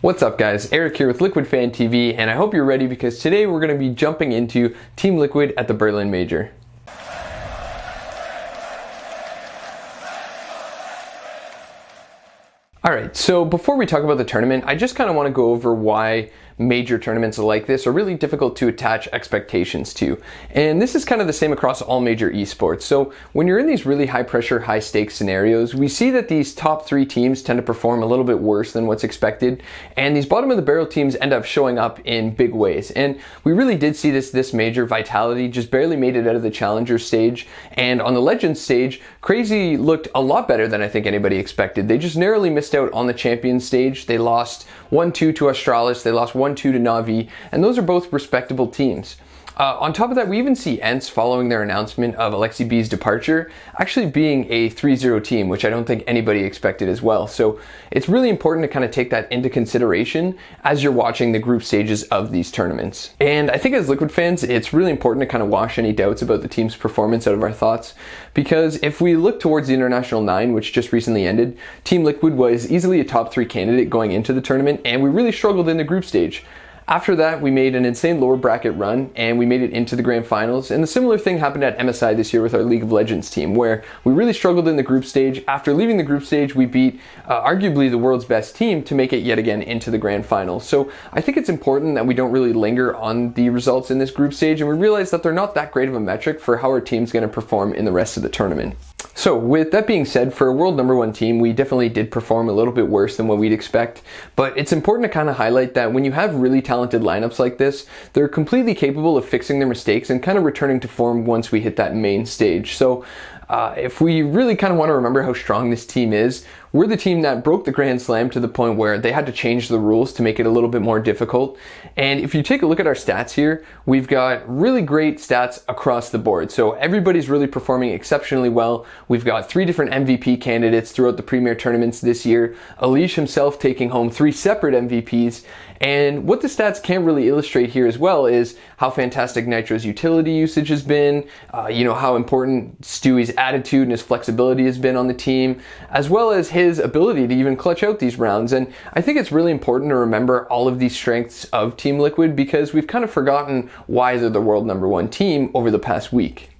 What's up guys, Eric here with Liquid Fan TV, and I hope you're ready because today we're going to be jumping into Team Liquid at the Berlin Major. Alright, so before we talk about the tournament, I just kind of want to go over why major tournaments like this are really difficult to attach expectations to. And this is kind of the same across all major esports. So when you're in these really high pressure, high stakes scenarios, we see that these top three teams tend to perform a little bit worse than what's expected. And these bottom of the barrel teams end up showing up in big ways. And we really did see this major. Vitality just barely made it out of the challenger stage. And on the Legends stage, Crazy looked a lot better than I think anybody expected. They just narrowly missed out on the Champions stage. They lost 1-2 to Astralis. They lost 1-2 to Na'Vi, and those are both respectable teams. On top of that, we even see ENCE following their announcement of Alexi B's departure actually being a 3-0 team, which I don't think anybody expected as well. So it's really important to kind of take that into consideration as you're watching the group stages of these tournaments. And I think as Liquid fans, it's really important to kind of wash any doubts about the team's performance out of our thoughts, because if we look towards the International 9, which just recently ended, Team Liquid was easily a top 3 candidate going into the tournament, and we really struggled in the group stage. After that, we made an insane lower bracket run and we made it into the grand finals. And the similar thing happened at MSI this year with our League of Legends team, where we really struggled in the group stage. After leaving the group stage, we beat arguably the world's best team to make it yet again into the grand finals. So I think it's important that we don't really linger on the results in this group stage, and we realize that they're not that great of a metric for how our team's going to perform in the rest of the tournament. So with that being said, for a world #1 team, we definitely did perform a little bit worse than what we'd expect, but it's important to kind of highlight that when you have really talented lineups like this, they're completely capable of fixing their mistakes and kind of returning to form once we hit that main stage. So if we really kind of want to remember how strong this team is, we're the team that broke the Grand Slam to the point where they had to change the rules to make it a little bit more difficult. And if you take a look at our stats here, we've got really great stats across the board. So everybody's really performing exceptionally well. We've got 3 different MVP candidates throughout the Premier tournaments this year. Alish himself taking home 3 separate MVPs. And what the stats can't really illustrate here as well is how fantastic Nitro's utility usage has been, how important Stewie's attitude and his flexibility has been on the team, as well as his ability to even clutch out these rounds. And I think it's really important to remember all of these strengths of Team Liquid because we've kind of forgotten why they're the world #1 team over the past week.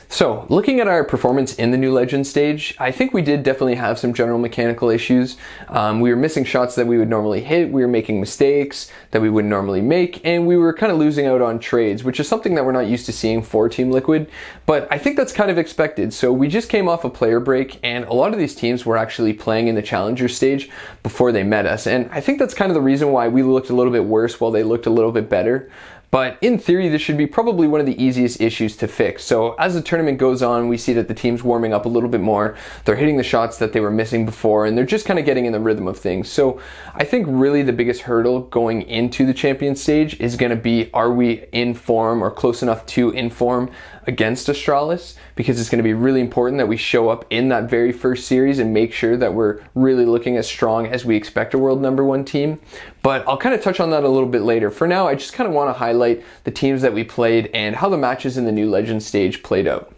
So, looking at our performance in the new Legends stage, I think we did definitely have some general mechanical issues. We were missing shots that we would normally hit, we were making mistakes that we wouldn't normally make, and we were kind of losing out on trades, which is something that we're not used to seeing for Team Liquid, but I think that's kind of expected. So we just came off a player break, and a lot of these teams were actually playing in the Challenger stage before they met us, and I think that's kind of the reason why we looked a little bit worse while they looked a little bit better. But in theory, this should be probably one of the easiest issues to fix. So as the tournament goes on, we see that the team's warming up a little bit more. They're hitting the shots that they were missing before, and they're just kind of getting in the rhythm of things. So I think really the biggest hurdle going into the champion stage is going to be, are we in form or close enough to in form against Astralis? Because it's going to be really important that we show up in that very first series and make sure that we're really looking as strong as we expect a world #1 team. But I'll kind of touch on that a little bit later. For now, I just kind of want to highlight the teams that we played and how the matches in the new Legends stage played out.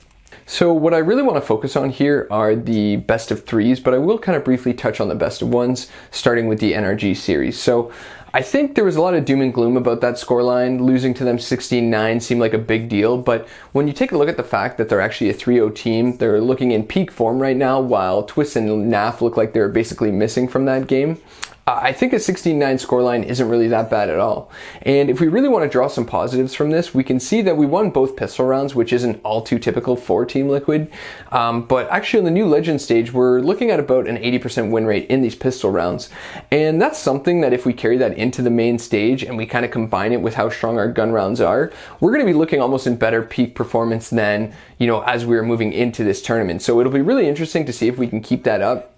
So what I really want to focus on here are the best of 3s, but I will kind of briefly touch on the best of 1s, starting with the NRG series. So I think there was a lot of doom and gloom about that scoreline. Losing to them 16-9 seemed like a big deal, but when you take a look at the fact that they're actually a 3-0 team, they're looking in peak form right now, while Twist and NAF look like they're basically missing from that game. I think a 16-9 scoreline isn't really that bad at all. And if we really want to draw some positives from this, we can see that we won both pistol rounds, which isn't all too typical for Team Liquid. But actually on the new Legend stage, we're looking at about an 80% win rate in these pistol rounds. And that's something that if we carry that into the main stage and we kind of combine it with how strong our gun rounds are, we're going to be looking almost in better peak performance than, as we were moving into this tournament. So it'll be really interesting to see if we can keep that up.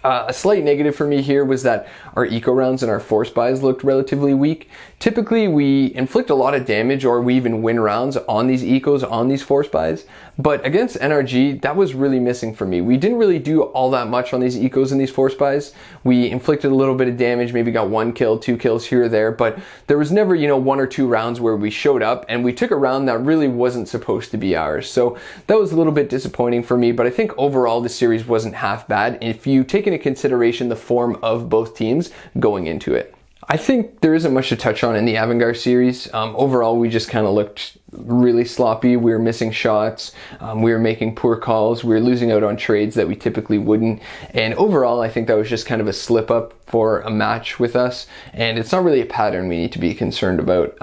A slight negative for me here was that our eco rounds and our force buys looked relatively weak. Typically we inflict a lot of damage or we even win rounds on these ecos, on these force buys, but against NRG that was really missing for me. We didn't really do all that much on these ecos and these force buys. We inflicted a little bit of damage, maybe got 1 kill, 2 kills here or there, but there was never 1 or 2 rounds where we showed up and we took a round that really wasn't supposed to be ours. So that was a little bit disappointing for me, but I think overall the series wasn't half bad if you take into consideration the form of both teams going into it. I think there isn't much to touch on in the Avangar series. Overall, we just kind of looked really sloppy. We were missing shots. We were making poor calls. We were losing out on trades that we typically wouldn't. And overall, I think that was just kind of a slip up for a match with us. And it's not really a pattern we need to be concerned about.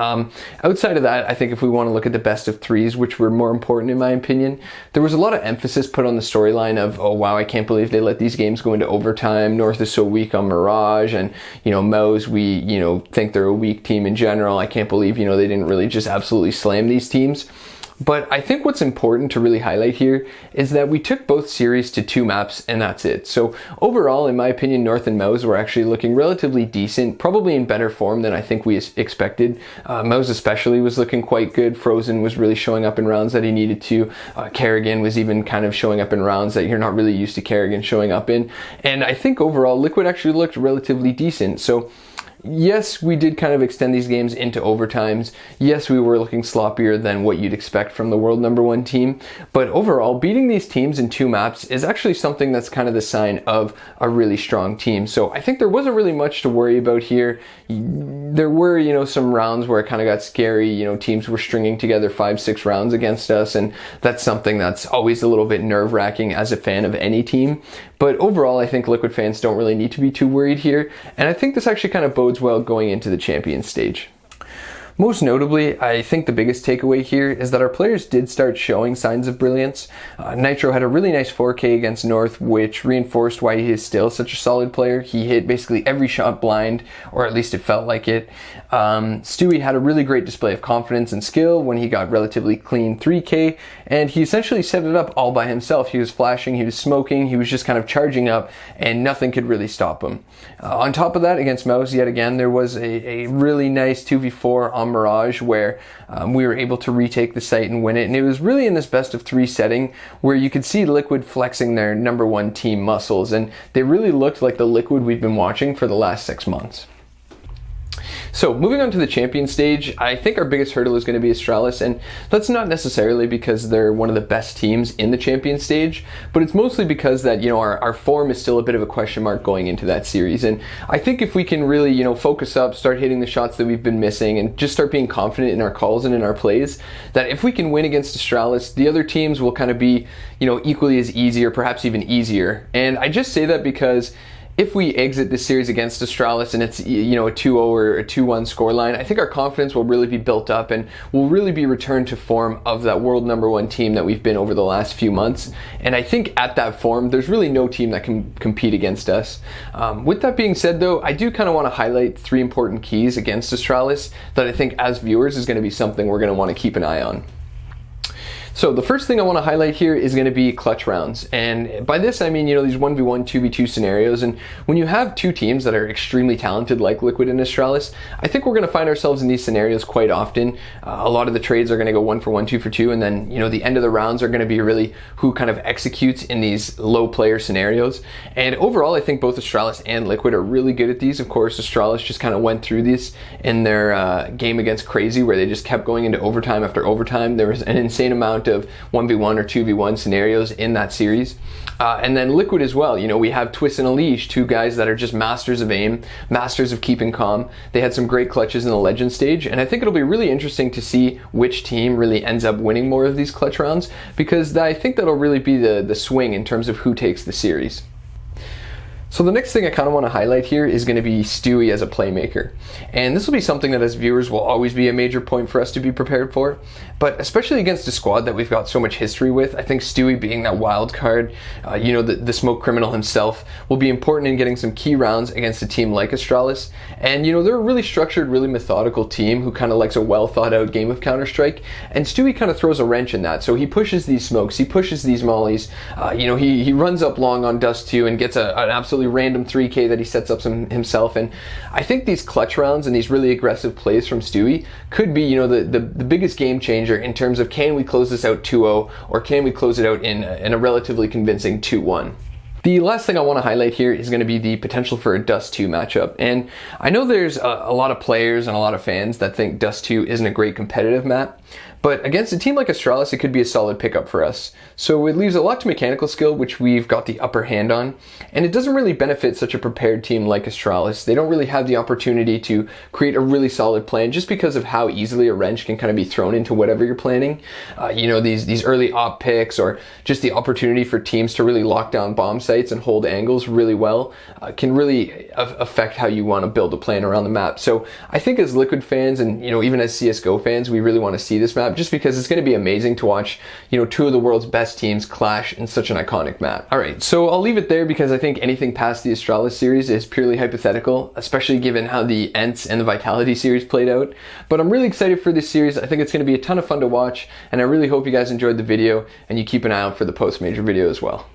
Outside of that, I think if we want to look at the best of threes, which were more important in my opinion, there was a lot of emphasis put on the storyline of, oh wow, I can't believe they let these games go into overtime. North is so weak on Mirage, and Mouse, we think they're a weak team in general. I can't believe they didn't really just absolutely slam these teams. But I think what's important to really highlight here is that we took both series to 2 maps and that's it. So overall, in my opinion, North and Mouse were actually looking relatively decent, probably in better form than I think we expected. Mouse especially was looking quite good. Frozen was really showing up in rounds that he needed to. Kerrigan was even kind of showing up in rounds that you're not really used to Kerrigan showing up in. And I think overall, Liquid actually looked relatively decent. So yes, we did kind of extend these games into overtimes. Yes, we were looking sloppier than what you'd expect from the world #1 team. But overall, beating these teams in 2 maps is actually something that's kind of the sign of a really strong team. So I think there wasn't really much to worry about here. There were, some rounds where it kind of got scary. Teams were stringing together 5-6 rounds against us. And that's something that's always a little bit nerve-wracking as a fan of any team. But overall, I think Liquid fans don't really need to be too worried here. And I think this actually kind of bodes well going into the Champions stage. Most notably, I think the biggest takeaway here is that our players did start showing signs of brilliance. Nitro had a really nice 4K against North, which reinforced why he is still such a solid player. He hit basically every shot blind, or at least it felt like it. Stewie had a really great display of confidence and skill when he got relatively clean 3K, and he essentially set it up all by himself. He was flashing, he was smoking, he was just kind of charging up, and nothing could really stop him. On top of that, against Mouse, yet again, there was a really nice 2v4 on Mirage where we were able to retake the site and win it. And it was really in this best of 3 setting where you could see Liquid flexing their #1 team muscles. And they really looked like the Liquid we've been watching for the last 6 months. So moving on to the champion stage, I think our biggest hurdle is going to be Astralis, and that's not necessarily because they're one of the best teams in the champion stage, but it's mostly because that, our form is still a bit of a question mark going into that series. And I think if we can really, focus up, start hitting the shots that we've been missing, and just start being confident in our calls and in our plays, that if we can win against Astralis, the other teams will kind of be, equally as easy or perhaps even easier. And I just say that because if we exit this series against Astralis and it's a 2-0 or a 2-1 scoreline, I think our confidence will really be built up and we'll really be returned to form of that world #1 team that we've been over the last few months. And I think at that form, there's really no team that can compete against us. With that being said though, I do kind of want to highlight 3 important keys against Astralis that I think as viewers is going to be something we're going to want to keep an eye on. So the first thing I want to highlight here is going to be clutch rounds. And by this, I mean, these 1v1, 2v2 scenarios. And when you have 2 teams that are extremely talented like Liquid and Astralis, I think we're going to find ourselves in these scenarios quite often. A lot of the trades are going to go 1 for 1, 2 for 2. And then, the end of the rounds are going to be really who kind of executes in these low player scenarios. And overall, I think both Astralis and Liquid are really good at these. Of course, Astralis just kind of went through this in their game against Crazy, where they just kept going into overtime after overtime. There was an insane amount of 1v1 or 2v1 scenarios in that series. And then Liquid as well. We have Twist and Alish, 2 guys that are just masters of aim, masters of keeping calm. They had some great clutches in the Legend stage, and I think it'll be really interesting to see which team really ends up winning more of these clutch rounds, because I think that'll really be the swing in terms of who takes the series. So the next thing I kind of want to highlight here is going to be Stewie as a playmaker. And this will be something that as viewers will always be a major point for us to be prepared for. But especially against a squad that we've got so much history with, I think Stewie being that wild card, the smoke criminal himself, will be important in getting some key rounds against a team like Astralis. And they're a really structured, really methodical team who kind of likes a well thought out game of Counter-Strike. And Stewie kind of throws a wrench in that. So he pushes these smokes, he pushes these mollies, he runs up long on Dust 2 and gets an absolutely random 3K that he sets up himself. And I think these clutch rounds and these really aggressive plays from Stewie could be, the biggest game changer in terms of can we close this out 2-0 or can we close it out in a relatively convincing 2-1. The last thing I want to highlight here is going to be the potential for a Dust 2 matchup. And I know there's a lot of players and a lot of fans that think Dust 2 isn't a great competitive map, But against a team like Astralis, it could be a solid pickup for us. So it leaves a lot to mechanical skill, which we've got the upper hand on, and it doesn't really benefit such a prepared team like Astralis. They don't really have the opportunity to create a really solid plan just because of how easily a wrench can kind of be thrown into whatever you're planning. These early op picks, or just the opportunity for teams to really lock down bomb sites and hold angles really well can really affect how you want to build a plan around the map. So I think as Liquid fans, and even as CSGO fans, we really want to see this map just because it's going to be amazing to watch two of the world's best teams clash in such an iconic map. Alright, so I'll leave it there because I think anything past the Astralis series is purely hypothetical, especially given how the ENCE and the Vitality series played out. But I'm really excited for this series. I think it's going to be a ton of fun to watch, and I really hope you guys enjoyed the video and you keep an eye out for the post-major video as well.